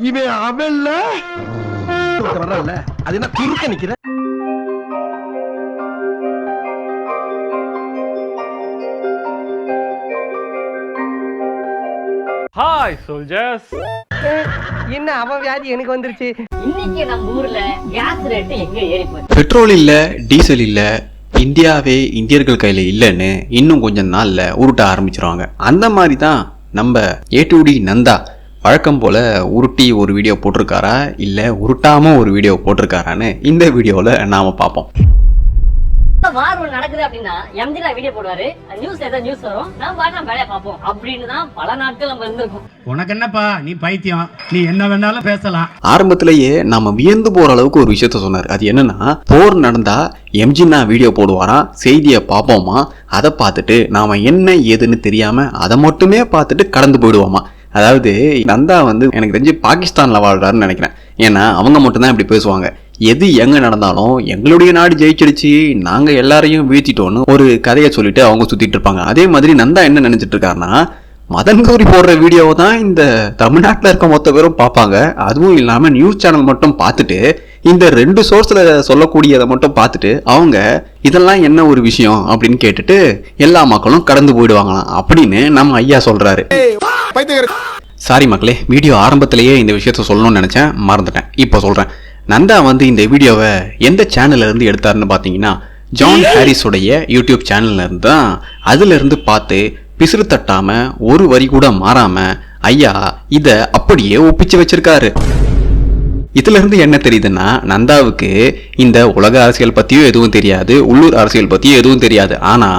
இவன் அவன்ல வரல அது என்ன குறுக்க நிக்கிற. Hi soldiers. என்ன அவன் வியாதி எனக்கு வந்துருச்சு. இன்னைக்கு நம்ம ஊர்ல கேஸ் ரேட் எங்க ஏறி போச்சு. பெட்ரோல் இல்ல, டீசல் இல்ல, இந்தியாவே இந்தியர்கள் கையில இல்லைன்னு இன்னும் கொஞ்சம் நாள்ல உருட்ட ஆரம்பிச்சிருவாங்க. அந்த மாதிரி தான் நம்ம A2D நந்தா வழக்கம் போல உருட்டி ஒரு வீடியோ போட்டிருக்காரா இல்ல உருட்டாம ஒரு வீடியோ போட்டிருக்காரான்னு இந்த வீடியோல நாம பார்ப்போம். வார் நடக்குது அப்படின்னா எம்ஜிஆர் வீடியோ போடுவாரு, நியூஸ் ஏதாவது நியூஸ் வரும், நம்ம பாட்டு வேலையை பார்ப்போம் அப்படின்னு தான் பல நாட்கள் நம்ம இருந்திருக்கோம். உனக்கு என்னப்பா, நீ பைத்தியம், நீ என்ன வேணாலும் பேசலாம். ஆரம்பத்திலேயே நாம வியந்து போற அளவுக்கு ஒரு விஷயத்த சொன்னார். அது என்னன்னா, போர் நடந்தா எம்ஜினா வீடியோ போடுவாராம், செய்தியை பார்ப்போமா, அதை பார்த்துட்டு நாம என்ன ஏதுன்னு தெரியாம அதை மட்டுமே பார்த்துட்டு கடந்து போயிடுவோமா. அதாவது நந்தா எனக்கு தெரிஞ்சு பாகிஸ்தான்ல வாழ்றாருன்னு நினைக்கிறேன். ஏன்னா அவங்க மட்டும்தான் இப்படி பேசுவாங்க. எது எங்க நடந்தாலும் எங்களுடைய நாடு ஜெயிச்சிடுச்சு, நாங்க எல்லாரையும் வீழ்த்திட்டோன்னு ஒரு கதையை சொல்லிட்டு அவங்க சுத்திட்டு இருப்பாங்க. அதே மாதிரி நந்தா என்ன நினைச்சிட்டு இருக்காருன்னா, மதன் கௌரி போடுற வீடியோவை தான் இந்த தமிழ்நாட்டில் இருக்க மொத்த பேரும் பார்ப்பாங்க. அதுவும் இல்லாமல் நியூஸ் சேனல் மட்டும் பார்த்துட்டு இந்த 2 சோர்ஸில் சொல்லக்கூடியதை மட்டும் பார்த்துட்டு அவங்க இதெல்லாம் என்ன ஒரு விஷயம் அப்படின்னு கேட்டுட்டு எல்லா மக்களும் கடந்து போயிடுவாங்களாம் அப்படின்னு நம்ம ஐயா சொல்றாரு. சாரி மக்களே, வீடியோ ஆரம்பத்திலேயே இந்த விஷயத்த சொல்லணும்னு நினைச்சேன், மறந்துட்டேன், இப்போ சொல்றேன். நந்தா இந்த வீடியோவை எந்த சேனல்ல இருந்து எடுத்தாருன்னு பார்த்தீங்கன்னா, ஜான் ஹாரிஸோடைய யூடியூப் சேனல்ல இருந்து தான். அதுல இருந்து பார்த்து பிசுறு தட்டாம ஒரு வரி கூட மாறாம ஐயா இத அப்படியே ஒப்பிச்சு வச்சிருக்காரு. இதுல இருந்து என்ன தெரியுதுன்னா, நந்தாவுக்கு இந்த உலக அரசியல் பத்தியும் எதுவும் தெரியாது, உள்ளூர் அரசியல் பத்தியும் எதுவும் தெரியாது. ஆனா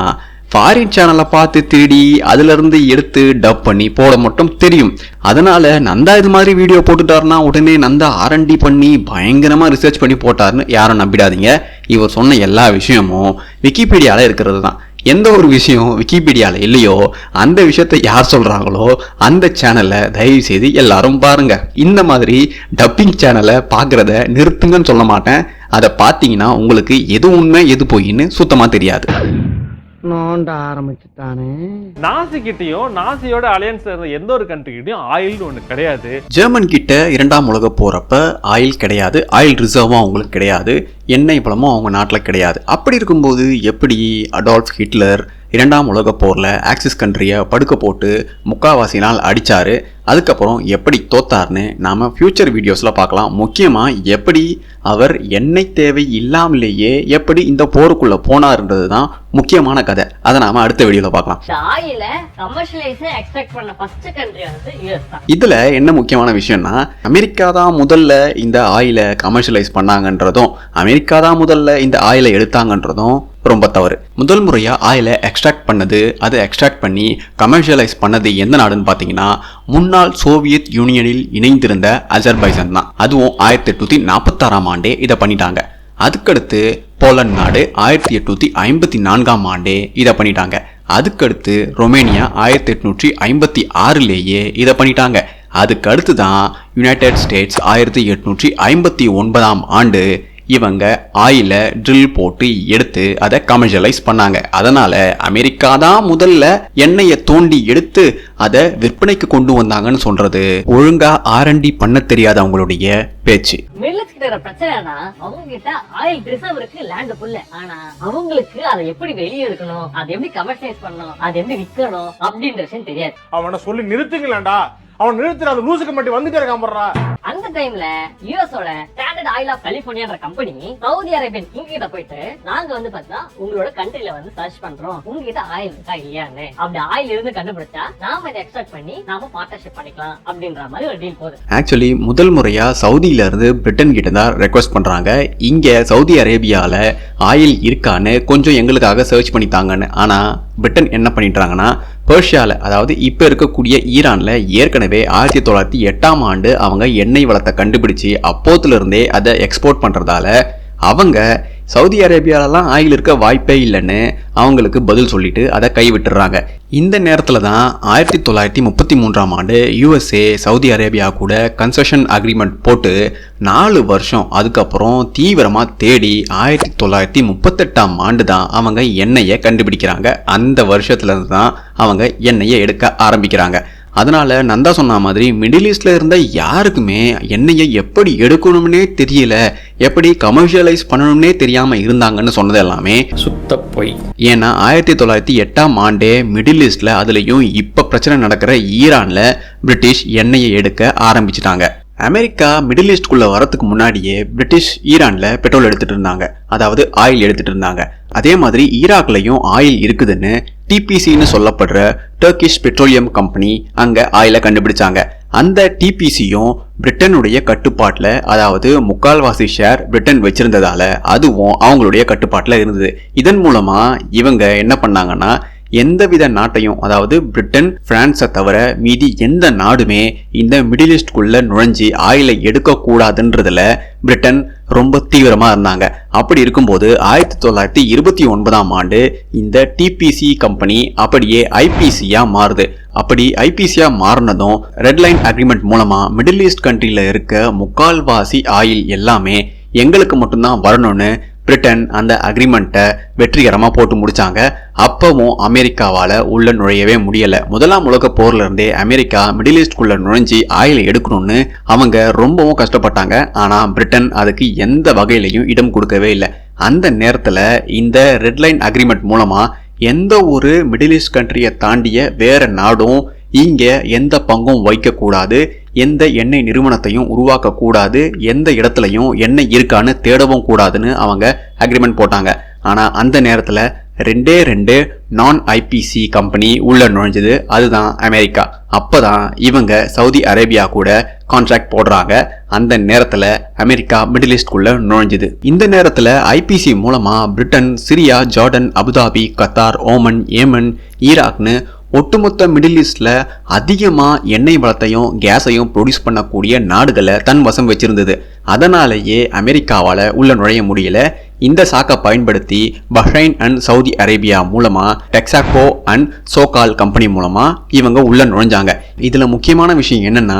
ஃபாரின் சேனலை பார்த்து திருடி அதுல இருந்து எடுத்து டப் பண்ணி போட மட்டும் தெரியும். அதனால நந்தா இது மாதிரி வீடியோ போட்டுட்டாருன்னா உடனே நந்தா R&D பண்ணி பயங்கரமா ரிசர்ச் பண்ணி போட்டாருன்னு யாரும் நம்பிடாதீங்க. இவர் சொன்ன எல்லா விஷயமும் விக்கிபீடியால இருக்கிறது தான். எந்த ஒரு விஷயம் விக்கிபீடியால இல்லையோ அந்த விஷயத்த யார் சொல்றாங்களோ அந்த சேனலை தயவு செய்து எல்லாரும் பாருங்க. இந்த மாதிரி டப்பிங் சேனலை பார்க்கறத நிறுத்துங்கன்னு சொல்ல மாட்டேன். அதை பார்த்தீங்கன்னா உங்களுக்கு எது உண்மை எது பொய்ன்னு சுத்தமா தெரியாது. நோண்ட ஆரம்பிச்சுட்டானே. நாசி கிட்டையும் நாசியோட அலையன்ஸ் இருந்த எந்த ஒரு கண்ட்ரி கிட்டையும் ஆயில்னு ஒண்ணு கிடையாது. ஜெர்மன் கிட்ட 2ஆம் உலக போறப்ப ஆயில் கிடையாது, ஆயில் ரிசர்வும் அவங்களுக்கு கிடையாது, எண்ணெய் வளமும் அவங்க நாட்டில் கிடையாது. அப்படி இருக்கும்போது எப்படி அடால்ஃப் ஹிட்லர் 2ஆம் உலக போர்ல ஆக்சிஸ் கண்ட்ரியை படுக்க போட்டு முக்காவாசி நாள் அடிச்சாரு, அதுக்கப்புறம் எப்படி தோத்தார்னு நாம ஃபியூச்சர் வீடியோஸ்ல பார்க்கலாம். முக்கியமா எப்படி அவர் எண்ணெய் தேவை இல்லாமலேயே எப்படி இந்த போருக்குள்ள போனார்ன்றது தான் முக்கியமான கதை. அதை நாம அடுத்த வீடியோல பார்க்கலாம். இதுல என்ன முக்கியமான விஷயம்னா, அமெரிக்கா தான் முதல்ல இந்த ஆயிலை கமர்ஷியலைஸ் பண்ணாங்கன்றதும் அமெரிக்கா தான் முதல்ல இந்த ஆயிலை எடுத்தாங்கன்றதும் ரொம்ப தவறு. முதல் முறையா ஆயிலை எக்ஸ்ட்ராக்ட் பண்ணது, அதை எக்ஸ்ட்ராக்ட் பண்ணி கமர்ஷியலைஸ் பண்ணது எந்த நாடுன்னு பார்த்தீங்கன்னா, முன்னாள் சோவியத் யூனியனில் இணைந்திருந்த அஜர்பைஜான் தான். அதுவும் 1846ஆம் ஆண்டே இதை பண்ணிட்டாங்க. அதுக்கடுத்து போலண்ட் நாடு 1854ஆம் ஆண்டே இதை பண்ணிட்டாங்க. அதுக்கடுத்து ரொமேனியா 1856லேயே இதை பண்ணிட்டாங்க. அதுக்கு அடுத்து தான் யுனைடெட் ஸ்டேட்ஸ் 1859ஆம் ஆண்டு இவங்க ஆயில ட்ரில் போட்டு எடுத்து அதை கமர்ஷியலைஸ் பண்ணாங்க. அதனால அமெரிக்கா தான் முதல்ல எண்ணெயை தோண்டி எடுத்து அதை விற்பனைக்கு கொண்டு வந்தாங்கன்னு சொல்றது ஒழுங்கா R&D பண்ண தெரியாத அவங்களுடைய பேச்சு. பிரச்சனைனா அவங்க கிட்ட ஆயில் ரிசர்வ் இருக்கு, லேண்ட் புல்ல. ஆனா அவங்களுக்கு அதை எப்படி வெளியே எடுக்கணும், அதை எப்படி கமர்ஷியலைஸ் பண்ணணும், அதை எப்படி விற்கணும் அப்படின்ற விஷயம் தெரியாது. அவனை சொல்லி நிறுத்துங்களேன்டா, அவன் நிறுத்துற அது லூசுக்கு மட்டும் வந்துட்டே இருக்கான். அந்த டைம்ல யுஎஸோட ஸ்டாண்டர்ட் ஆயில் ஆஃப் கலிபோர்னியான்ற கம்பெனி சவுதி அரேபியன் கிங் கிட்ட போயிட்டு, நாங்க பார்த்தா உங்களோட கண்ட்ரில சர்ச் பண்றோம், உங்ககிட்ட ஆயில் இருக்கா இல்லையான்னு. அப்படி ஆயில் இருந்து கண்டுபிடிச்சா நாம இதை எக்ஸ்ட்ராக்ட் பண்ணி நாம பார்ட்னர்ஷிப் பண்ணிக்கலாம் அப்படின்ற மாதிரி ஒரு டீல் போகுது. ஆக்சுவலி முதல் முறையா சவுதியில இருந்து பிரிட்டன் கிட்ட தான் ரெக்வஸ்ட் பண்றாங்க, இங்க சவுதி அரேபியால ஆயில் இருக்கான்னு கொஞ்சம் எங்களுக்காக சர்ச் பண்ணித்தாங்கன்னு. ஆனா பிரிட்டன் என்ன பண்ணிட்டாங்கன்னா, பெர்ஷியால, அதாவது இப்ப இருக்கக்கூடிய ஈரான்ல ஏற்கனவே 1908ஆம் ஆண்டு அவங்க எண்ணெய் வளத்தை கண்டுபிடிச்சு அப்போத்துல இருந்தே அதை எக்ஸ்போர்ட் பண்றதால அவங்க சவுதி அரேபியாலலாம் ஆயில் இருக்க வாய்ப்பே இல்லைன்னு அவங்களுக்கு பதில் சொல்லிட்டு அதை கைவிட்டுறாங்க. இந்த நேரத்தில் தான் 1933ஆம் ஆண்டு USA சவுதி அரேபியா கூட கன்செஷன் அக்ரிமெண்ட் போட்டு 4 வருஷம் அதுக்கப்புறம் தீவிரமாக தேடி 1938ஆம் ஆண்டு தான் அவங்க எண்ணெயை கண்டுபிடிக்கிறாங்க. அந்த வருஷத்துலேருந்து தான் அவங்க எண்ணெயை எடுக்க ஆரம்பிக்கிறாங்க. அதனால நந்தா சொன்ன மாதிரி மிடில் ஈஸ்ட்ல இருந்த யாருக்குமே எண்ணெயை எப்படி எடுக்கணும்னே தெரியல, எப்படி கமர்ஷியலைஸ் பண்ணணும்னே தெரியாம இருந்தாங்கன்னு சொன்னது எல்லாமே சுத்த பொய். ஏன்னா 1908 மிடில் ஈஸ்ட்ல அதுலயும் இப்ப பிரச்சனை நடக்கிற ஈரான்ல பிரிட்டிஷ் எண்ணெயை எடுக்க ஆரம்பிச்சிட்டாங்க. அமெரிக்கா மிடில் ஈஸ்ட்குள்ள வரதுக்கு முன்னாடியே பிரிட்டிஷ் ஈரான்ல பெட்ரோல் எடுத்துட்டு இருந்தாங்க, அதாவது ஆயில் எடுத்துட்டு இருந்தாங்க. அதே மாதிரி ஈராக்லயும் ஆயில் இருக்குதுன்னு டிபிசின்னு சொல்லப்படுற டர்க்கிஷ் பெட்ரோலியம் கம்பெனி அங்க ஆயிலை கண்டுபிடிச்சாங்க. அந்த டிபிசியும் பிரிட்டனுடைய கட்டுப்பாட்டுல, அதாவது 3/4 ஷேர் பிரிட்டன் வச்சிருந்ததால அதுவும் அவங்களுடைய கட்டுப்பாட்டுல இருந்தது. இதன் மூலமா இவங்க என்ன பண்ணாங்கன்னா, எந்தவித நாட்டையும், அதாவது பிரிட்டன் பிரான்ஸை தவிர மீதி எந்த நாடுமே இந்த மிடில் ஈஸ்ட்குள்ள நுழைஞ்சி ஆயிலை எடுக்க கூடாதுன்றதுல பிரிட்டன் ரொம்ப தீவிரமா இருந்தாங்க. அப்படி இருக்கும்போது 1929 இந்த டிபிசி கம்பெனி அப்படியே ஐபிசியா மாறுது. அப்படி ஐபிசியா மாறினதும் ரெட் லைன் அக்ரிமெண்ட் மூலமா மிடில் ஈஸ்ட் கண்ட்ரில இருக்க 3/4 ஆயில் எல்லாமே எங்களுக்கு மட்டும்தான் வரணும்னு பிரிட்டன் அந்த அக்ரிமெண்ட்டை வெற்றிகரமா போட்டு முடிச்சாங்க. அப்பவும் அமெரிக்காவால உள்ள நுழையவே முடியல. முதலாம் உலக போர்ல இருந்தே அமெரிக்கா மிடில் ஈஸ்ட்குள்ள நுழைஞ்சி ஆயிலை எடுக்கணும்னு அவங்க ரொம்பவும் கஷ்டப்பட்டாங்க. ஆனா பிரிட்டன் அதுக்கு எந்த வகையிலையும் இடம் கொடுக்கவே இல்லை. அந்த நேரத்துல இந்த ரெட் லைன் அக்ரிமெண்ட் மூலமா எந்த ஒரு மிடில் ஈஸ்ட் கண்ட்ரியை தாண்டிய வேற நாடும் இங்க எந்த பங்கும் வைக்க கூடாது, எந்த எண்ணெய் நிறுவனத்தையும் உருவாக்க கூடாது, எந்த இடத்துலையும் எண்ணெய் இருக்கான்னு தேடவும் கூடாதுன்னு அவங்க அக்ரிமெண்ட் போட்டாங்க. ஆனா அந்த நேரத்துல 2 நான் ஐபிசி கம்பெனி உள்ள நுழைஞ்சது, அதுதான் அமெரிக்கா. அப்பதான் இவங்க சவுதி அரேபியா கூட கான்ட்ராக்ட் போடுறாங்க. அந்த நேரத்துல அமெரிக்கா மிடில் ஈஸ்ட்குள்ள நுழைஞ்சது. இந்த நேரத்துல ஐபிசி மூலமா Britain, Syria, Jordan, Abu Dhabi, Qatar, Oman, Yemen, ஈராக்னு ஒட்டுமொத்த மிடில் ஈஸ்ட்ல அதிகமா எண்ணெய் வளத்தையும் கேஸையும் ப்ரொடியூஸ் பண்ணக்கூடிய நாடுகளை தன் வசம் வச்சிருந்தது. அதனாலேயே அமெரிக்காவால உள்ள நுழைய முடியல. இந்த சாக்கை பயன்படுத்தி பஹ்ரைன் அண்ட் சவுதி அரேபியா மூலமா டெக்சாகோ அண்ட் சோகால் கம்பெனி மூலமா இவங்க உள்ள நுழைஞ்சாங்க. இதுல முக்கியமான விஷயம் என்னன்னா,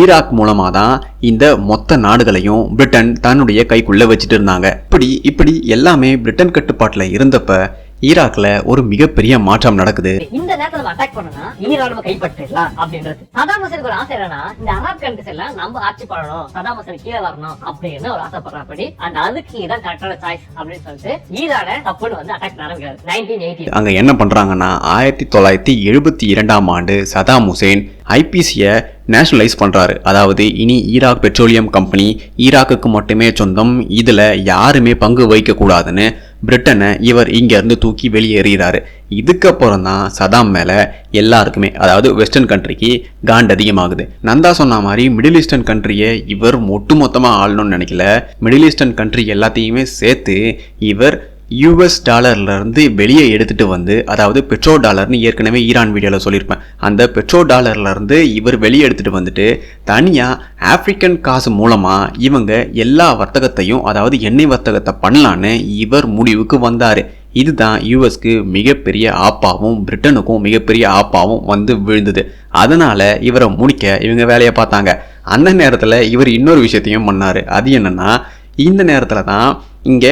ஈராக் மூலமா தான் இந்த மொத்த நாடுகளையும் பிரிட்டன் தன்னுடைய கைக்குள்ள வச்சுட்டு இருந்தாங்க. இப்படி எல்லாமே பிரிட்டன் கட்டுப்பாட்டுல இருந்தப்ப ஈராக்ல ஒரு மிகப்பெரிய மாற்றம் நடக்குது. இந்த நேரத்துல நம்ம அட்டாக் பண்ணனா ஈரான் கைப்பற்றலாம் அப்படின்றது. சதாம் ஹுசேனுக்கு ஒரு ஆசை என்னன்னா, இந்த அரப் கண்ட்ரிஸ் எல்லாம் நம்ம ஆட்சி பண்ணணும், சதாம் ஹுசேன் கீழே வரணும் அப்படின்னு ஒரு ஆசைப்படுறபடி, அண்ட் அதுக்கு இதான் கரெக்டான சாய்ஸ் அப்படின்னு சொல்லிட்டு ஈரானை தப்புன்னு வந்து அட்டாக் ஆரம்பிக்கிறாரு 1980. அங்க என்ன பண்றாங்கன்னா, 1972 சதாம் ஹுசேன் ஐபிசிய நேஷனலைஸ் பண்றாரு. அதாவது இனி ஈராக் பெட்ரோலியம் கம்பெனி ஈராக்குக்கு மட்டுமே சொந்தம், இதுல யாருமே பங்கு வைக்க கூடாதுன்னு பிரிட்டனை இவர் இங்க இருந்து தூக்கி வெளியேறாரு. இதுக்கப்புறம் தான் சதாம் மேல எல்லாருக்குமே, அதாவது வெஸ்டர்ன் கண்ட்ரிக்கு காண்ட் அதிகமாகுது. நந்தா சொன்ன மாதிரி மிடில் ஈஸ்டர்ன் கண்ட்ரியை இவர் ஒட்டுமொத்தமா ஆளணும்னு நினைக்கல. மிடில் ஈஸ்டர்ன் கண்ட்ரி எல்லாத்தையுமே சேர்த்து இவர் US டாலர்ல இருந்து வெளியே எடுத்துட்டு வந்து, அதாவது பெட்ரோ டாலர்னு ஏற்கனவே ஈரான் வீடியோல சொல்லியிருப்பேன், அந்த பெட்ரோ டாலர்ல இருந்து இவர் வெளியே எடுத்துட்டு வந்துட்டு தனியா ஆப்பிரிக்கன் காசு மூலமா இவங்க எல்லா வர்த்தகத்தையும், அதாவது எண்ணெய் வர்த்தகத்தை பண்ணலான்னு இவர் முடிவுக்கு வந்தாரு. இதுதான் யூஎஸ்க்கு மிகப்பெரிய ஆப்பாவும் பிரிட்டனுக்கும் மிகப்பெரிய ஆப்பாவும் வந்து விழுந்தது. அதனால இவரை முடிக்க இவங்க வேலையை பார்த்தாங்க. அந்த நேரத்துல இவர் இன்னொரு விஷயத்தையும் பண்ணாரு. அது என்னன்னா, இந்த நேரத்துல தான் இங்கே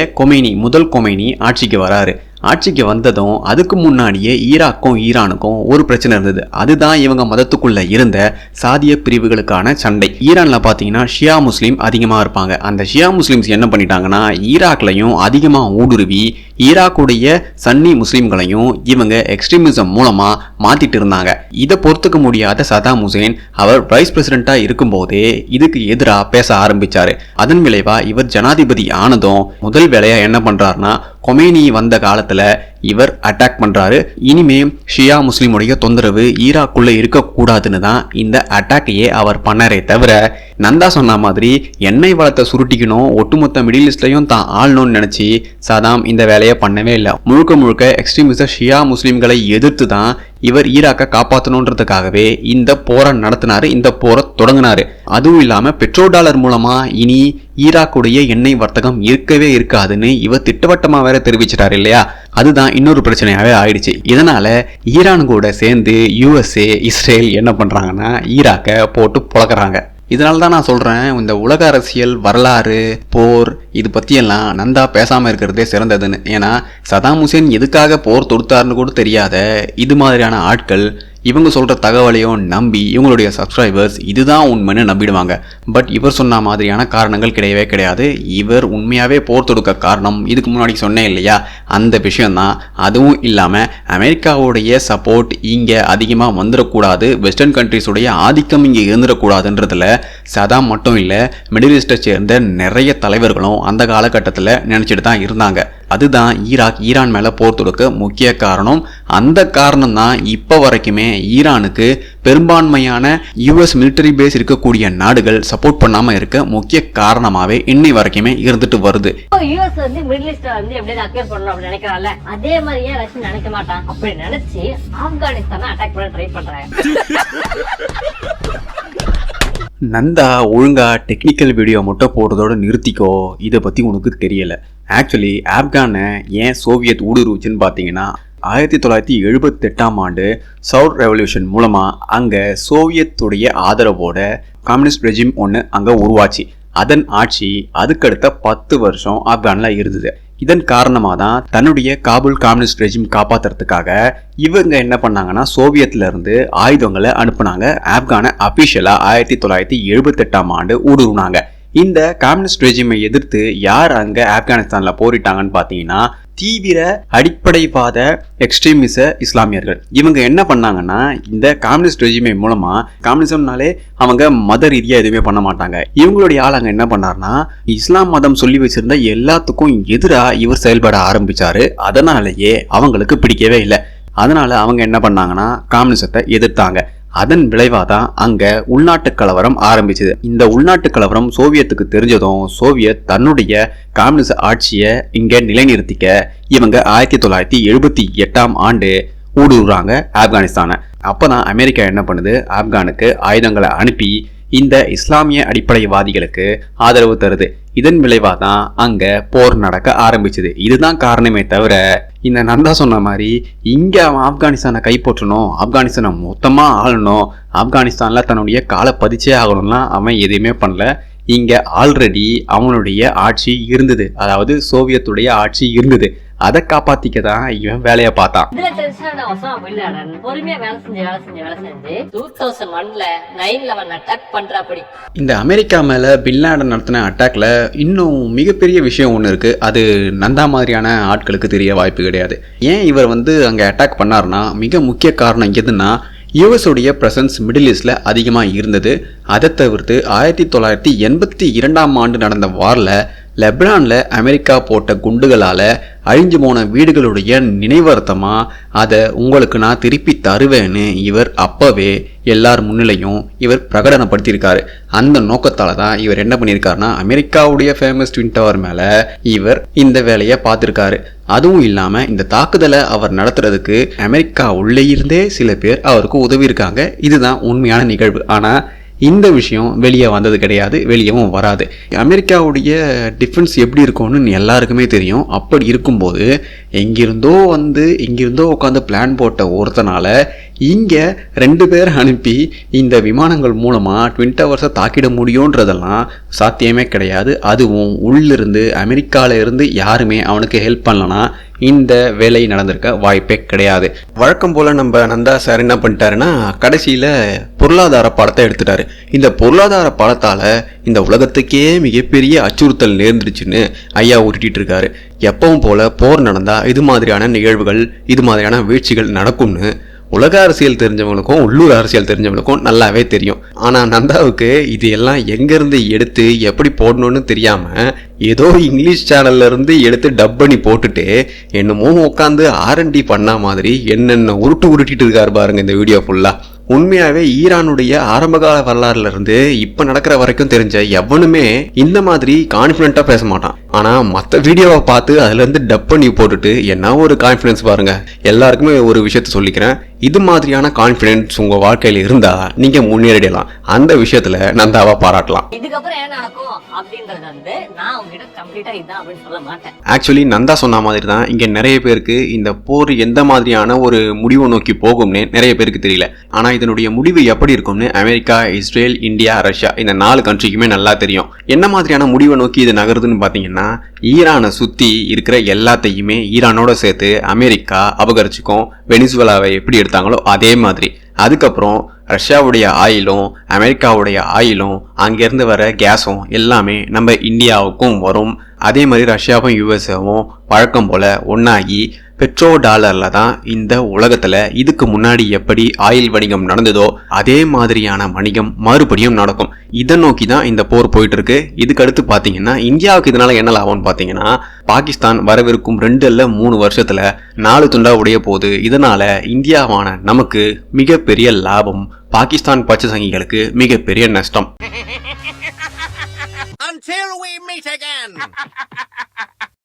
முதல் கொமைனி ஆட்சிக்கு வராரு. ஆட்சிக்கு வந்ததும் அதுக்கு முன்னாடியே ஈராக்கும் ஈரானுக்கும் ஒரு பிரச்சனை இருந்தது. அதுதான் இவங்க மதத்துக்குள்ள இருந்த சாதிய பிரிவுகளுக்கான சண்டை. ஈரான்ல பாத்தீங்கன்னா ஷியா முஸ்லீம் அதிகமா இருப்பாங்க. அந்த ஷியா முஸ்லிம்ஸ் என்ன பண்ணிட்டாங்கன்னா, ஈராக்லையும் அதிகமா ஊடுருவி ஈராக்குடைய சன்னி முஸ்லிம்களையும் இவங்க எக்ஸ்ட்ரீமிசம் மூலமா மாத்திட்டு இருந்தாங்க. இதை பொறுத்துக்க முடியாத சதாம் ஹுசேன் அவர் வைஸ் பிரசிடென்டா இருக்கும் போதே இதுக்கு எதிராக பேச ஆரம்பிச்சாரு. அதன் விளைவா இவர் ஜனாதிபதி ஆனதும் முதல் வேலையா என்ன பண்றாருன்னா, கொமேனி வந்த காலத்துல இவர் அட்டாக் பண்றாரு. இனிமே ஷியா முஸ்லிமுடைய தொந்தரவு ஈராக்குள்ள இருக்கக்கூடாதுன்னு தான் இந்த அட்டாக்கையே அவர் பண்ணாரே தவிர, நந்தா சொன்ன மாதிரி எண்ணெய் வளத்தை சுருட்டிக்கணும், ஒட்டுமொத்த மிடில் ஈஸ்ட்லையும் தான் ஆளணும்னு நினைச்சு சதாம் இந்த வேலையை பண்ணவே இல்லை. முழுக்க எக்ஸ்ட்ரீமிஸ்ட் ஷியா முஸ்லிம்களை எதிர்த்து தான் இவர் ஈராக்கை காப்பாற்றணுன்றதுக்காகவே இந்த போரை நடத்தினாரு, இந்த போரை தொடங்கினாரு. அதுவும் இல்லாம பெட்ரோ டாலர் மூலமா இனி ஈராக்குடைய எண்ணெய் வர்த்தகம் இருக்கவே இருக்காதுன்னு இவர் திட்டவட்டமா வேற தெரிவிச்சிட்டாரு இல்லையா. அதுதான் இன்னொரு பிரச்சனையாவே ஆயிடுச்சு. இதனால ஈரான் கூட சேர்ந்து USA, இஸ்ரேல் என்ன பண்றாங்கன்னா, ஈராக்கை போட்டு புழக்கிறாங்க. இதனால தான் நான் சொல்றேன், இந்த உலக அரசியல், வரலாறு, போர் இது பற்றியெல்லாம் நந்தா பேசாமல் இருக்கிறதே சிறந்ததுன்னு. ஏன்னா சதாம் ஹுசேன் எதுக்காக போர் தொடுத்தாருன்னு கூட தெரியாத இது மாதிரியான ஆட்கள் இவங்க சொல்கிற தகவலையும் நம்பி இவங்களுடைய சப்ஸ்கிரைபர்ஸ் இதுதான் உண்மைன்னு நம்பிடுவாங்க. பட் இவர் சொன்ன மாதிரியான காரணங்கள் கிடையவே கிடையாது. இவர் உண்மையாகவே போர் தொடுக்க காரணம் இதுக்கு முன்னாடி சொன்னேன் இல்லையா, அந்த விஷயம்தான். அதுவும் இல்லாமல் அமெரிக்காவுடைய சப்போர்ட் இங்கே அதிகமாக வந்துடக்கூடாது, வெஸ்டர்ன் கண்ட்ரிஸுடைய ஆதிக்கம் இங்கே இருந்துடக்கூடாதுன்றதுல சதாம் மட்டும் இல்லை, மிடில் ஈஸ்ட்டை சேர்ந்த நிறைய தலைவர்களும் அந்த காலகட்டத்தில் நினச்சிட்டு தான் இருந்தாங்க. அதுதான் ஈரான் மேலே போர் தொடுக்க முக்கிய காரணம். அந்த காரணம் தான் இப்போ வரைக்குமே ஈரானுக்கு பெரும்பான்மையான யுஎஸ் மிலிட்டரி பேஸ் இருக்கக்கூடிய நாடுகள் சப்போர்ட் பண்ணாம இருக்க முக்கிய காரணமாவே இன்னை வரைக்குமே இருந்துட்டு வருது. யுஎஸ் வந்து மிடில் ஈஸ்ட் வந்து எப்படியாவது அக்யூர் பண்ணணும் அப்படி நினைக்கிறான்ல, அதே மாதிரியே ரஷ்யா நினைக்க மாட்டான். அப்படி நினைச்சு ஆப்கானிஸ்தானை அட்டாக் பண்ண ட்ரை பண்றாங்க. நந்தா ஒழுங்கா டெக்னிக்கல் வீடியோ மட்டும் போடுறதோட நிறுத்திக்கோ, இதை பற்றி உனக்கு தெரியலை. ஆக்சுவலி ஆப்கானை ஏன் சோவியத் ஊடுருவுச்சுன்னு பார்த்தீங்கன்னா 1978ஆம் ஆண்டு சவுத் ரெவல்யூஷன் மூலமாக அங்கே சோவியத்துடைய ஆதரவோட கம்யூனிஸ்ட் ரெஜிம் ஒன்று அங்கே உருவாச்சு. அதன் ஆட்சி அதுக்கடுத்த 10 வருஷம் ஆப்கானில் இருந்தது. இதன் காரணமாக தான் தன்னுடைய காபூல் கம்யூனிஸ்ட் ரெஜிம் காப்பாற்றுறதுக்காக இவங்க என்ன பண்ணாங்கன்னா சோவியத்துல இருந்து ஆயுதங்களை அனுப்புனாங்க. ஆப்கானை அபிஷியலாக 1978ஆம் ஆண்டு ஊடுருவினாங்க. இந்த கம்யூனிஸ்ட் ரெஜிமை எதிர்த்து யார் அங்கே ஆப்கானிஸ்தானில் போரிட்டாங்கன்னு பார்த்தீங்கன்னா தீவிர அடிப்படைவாத எக்ஸ்ட்ரீமிச இஸ்லாமியர்கள். இவங்க என்ன பண்ணாங்கன்னா இந்த கம்யூனிஸ்ட் ரெஜிமை மூலமா, கம்யூனிசம்னாலே அவங்க மத ரீதியாக எதுவுமே பண்ண மாட்டாங்க, இவங்களுடைய ஆள் அங்கே என்ன பண்ணார்னா இஸ்லாம் மதம் சொல்லி வச்சிருந்த எல்லாத்துக்கும் எதிராக இவர் செயல்பட ஆரம்பிச்சாரு. அதனாலேயே அவங்களுக்கு பிடிக்கவே இல்லை. அதனால அவங்க என்ன பண்ணாங்கன்னா கம்யூனிசத்தை எதிர்த்தாங்க. அதன் விளைவாக தான் அங்கே உள்நாட்டு கலவரம் ஆரம்பிச்சது. இந்த உள்நாட்டு கலவரம் சோவியத்துக்கு தெரிஞ்சதும் சோவியத் தன்னுடைய கம்யூனிச ஆட்சியை இங்கே நிலைநிறுத்திக்க இவங்க 1978ஆம் ஆண்டு ஊடுருவாங்க ஆப்கானிஸ்தானை. அப்போதான் அமெரிக்கா என்ன பண்ணுது, ஆப்கானுக்கு ஆயுதங்களை அனுப்பி இந்த இஸ்லாமிய அடிப்படைவாதிகளுக்கு ஆதரவு தருது. இதன் விளைவாக தான் அங்கே போர் நடக்க ஆரம்பிச்சது. இதுதான் காரணமே தவிர இந்த நந்தா சொன்ன மாதிரி இங்கே அவன் ஆப்கானிஸ்தானை கைப்பற்றணும், ஆப்கானிஸ்தானை மொத்தமாக ஆளணும், ஆப்கானிஸ்தானில் தன்னுடைய காலை பதிச்சே ஆகணும்னா அவன் எதுவுமே பண்ணல. இங்கே ஆல்ரெடி அவனுடைய ஆட்சி இருந்தது, அதாவது சோவியத்துடைய ஆட்சி இருந்தது. அதை காப்பாத்திக்க தான் இவன் வேலையை பார்த்தான். இந்த அமெரிக்கா மேல பின் லாடன் நடத்தின அட்டாக்ல இன்னும் மிகப்பெரிய விஷயம் ஒன்று இருக்கு. அது நந்தா மாதிரியான ஆட்களுக்கு தெரிய வாய்ப்பு கிடையாது. ஏன் இவர் அங்கே அட்டாக் பண்ணாருன்னா மிக முக்கிய காரணம் எதுன்னா யுஎஸுடைய பிரசன்ஸ் மிடில் ஈஸ்டில் அதிகமாக இருந்தது. அதை தவிர்த்து 1982ஆம் ஆண்டு நடந்த வாரில் லெபனானில் அமெரிக்கா போட்ட குண்டுகளால் அழிஞ்சு போன வீடுகளுடைய நினைவர்த்தமாக அதை உங்களுக்கு நான் திருப்பி தருவேன்னு இவர் அப்போவே எல்லார் முன்னிலையும் இவர் பிரகடனப்படுத்தியிருக்காரு. அந்த நோக்கத்தால் தான் இவர் என்ன பண்ணியிருக்காருன்னா அமெரிக்காவுடைய ஃபேமஸ் ட்வின் டவர் மேலே இவர் இந்த வேலையை பார்த்துருக்காரு. அதுவும் இல்லாமல் இந்த தாக்குதலை அவர் நடத்துறதுக்கு அமெரிக்கா உள்ளே இருந்தே சில பேர் அவருக்கு உதவி இருக்காங்க. இதுதான் உண்மையான நிகழ்வு. ஆனால் இந்த விஷயம் வெளியே வந்தது கிடையாது, வெளியவும் வராது. அமெரிக்காவுடைய டிஃபென்ஸ் எப்படி இருக்கும்னு எல்லாருக்குமே தெரியும். அப்படி இருக்கும்போது எங்கிருந்தோ உட்காந்து பிளான் போட்ட ஒருத்தனால இங்கே 2 பேர் அனுப்பி இந்த விமானங்கள் மூலமாக ட்வின் டவர்ஸை தாக்கிட முடியுன்றதெல்லாம் சாத்தியமே கிடையாது. அதுவும் உள்ளிருந்து அமெரிக்காவில் இருந்து யாருமே அவனுக்கு ஹெல்ப் பண்ணலனா இந்த வேலை நடந்திருக்க வாய்ப்பே கிடையாது. வழக்கம் போல் நம்ம நந்தா சார் என்ன பண்ணிட்டாருன்னா கடைசியில் பொருளாதார பாடத்தை எடுத்துட்டாரு. இந்த பொருளாதார பாடத்தால் இந்த உலகத்துக்கே மிகப்பெரிய அச்சுறுத்தல் நேர்ந்துருச்சுன்னு ஐயா உருட்டிட்டு இருக்காரு. எப்பவும் போல போர் நடந்தால் இது மாதிரியான நிகழ்வுகள், இது மாதிரியான வீழ்ச்சிகள் நடக்கும்னு உலக அரசியல் தெரிஞ்சவங்களுக்கும் உள்ளூர் அரசியல் தெரிஞ்சவங்களுக்கும் நல்லாவே தெரியும். ஆனால் நந்தாவுக்கு இது எல்லாம் எங்கேருந்து எடுத்து எப்படி போடணும்னு தெரியாமல் ஏதோ இங்கிலீஷ் சேனல்ல இருந்து எடுத்து டப் பண்ணி போட்டுட்டு என்னமோ உட்காந்து R&D பண்ண மாதிரி என்னென்ன உருட்டிட்டு இருக்காரு பாருங்க இந்த வீடியோ ஃபுல்லாக. உண்மையாகவே ஈரானுடைய ஆரம்பகால வரலாறுல இருந்து இப்போ நடக்கிற வரைக்கும் தெரிஞ்ச எவனுமே இந்த மாதிரி கான்ஃபிடென்ட்டாக பேச மாட்டான். ஆனால் மற்ற வீடியோவை பார்த்து அதுலேருந்து டப் பண்ணி போட்டுட்டு என்ன ஒரு கான்ஃபிடென்ஸ் பாருங்க. எல்லாருக்குமே ஒரு விஷயத்த சொல்லிக்கிறேன், இது மாதிரியான கான்ஃபிடென்ஸ் உங்கள் வாழ்க்கையில் இருந்தால் நீங்கள் முன்னேறிடலாம். அந்த விஷயத்தில் நந்தாவை பாராட்டலாம். இதுக்கப்புறம் என்ன நடக்கும் அப்படின்றது நான் உங்ககிட்ட கம்ப்ளீட்டா இதுதான் அப்படின்னு சொல்ல மாட்டேன். ஆக்சுவலி நந்தா சொன்ன மாதிரி தான் இங்கே நிறைய பேருக்கு இந்த போர் எந்த மாதிரியான ஒரு முடிவை நோக்கி போகும்னு நிறைய பேருக்கு தெரியல. ஆனால் இதனுடைய முடிவு எப்படி இருக்கும்னு அமெரிக்கா, இஸ்ரேல், இந்தியா, ரஷ்யா இந்த 4 கண்ட்ரிக்குமே நல்லா தெரியும். என்ன மாதிரியான முடிவை நோக்கி இது நகருதுன்னு பார்த்தீங்கன்னா, ஈரானை சுற்றி இருக்கிற எல்லாத்தையுமே ஈரானோட சேர்த்து அமெரிக்கா அபகரிச்சுக்கும். வெனிசுவேலாவை எப்படி எடுத்தாங்களோ அதே மாதிரி. அதுக்கப்புறம் ரஷ்யாவுடைய ஆயிலும் அமெரிக்காவுடைய ஆயிலும் அங்கேருந்து வர கேஸும் எல்லாமே நம்ம இந்தியாவுக்கும் வரும். அதே மாதிரி ரஷ்யாவும் யுஎஸ்ஏவும் வழக்கம் போல் ஒன்றாகி பெட்ரோ டாலரில் தான் இந்த உலகத்தில் இதுக்கு முன்னாடி எப்படி ஆயில் வணிகம் நடந்ததோ அதே மாதிரியான வணிகம் மறுபடியும் நடக்கும். இதை நோக்கி தான் இந்த போர் போயிட்டு இருக்கு. இதுக்கு அடுத்து பார்த்தீங்கன்னா இந்தியாவுக்கு இதனால என்ன லாபம்னு பார்த்தீங்கன்னா, பாகிஸ்தான் வரவிருக்கும் 2 இல்ல 3 வருஷத்துல 4 துண்டா உடைய போகுது. இதனால இந்தியாவான நமக்கு மிகப்பெரிய லாபம், பாகிஸ்தான் பச்சை சங்கிகளுக்கு மிகப்பெரிய நஷ்டம். Until we meet again.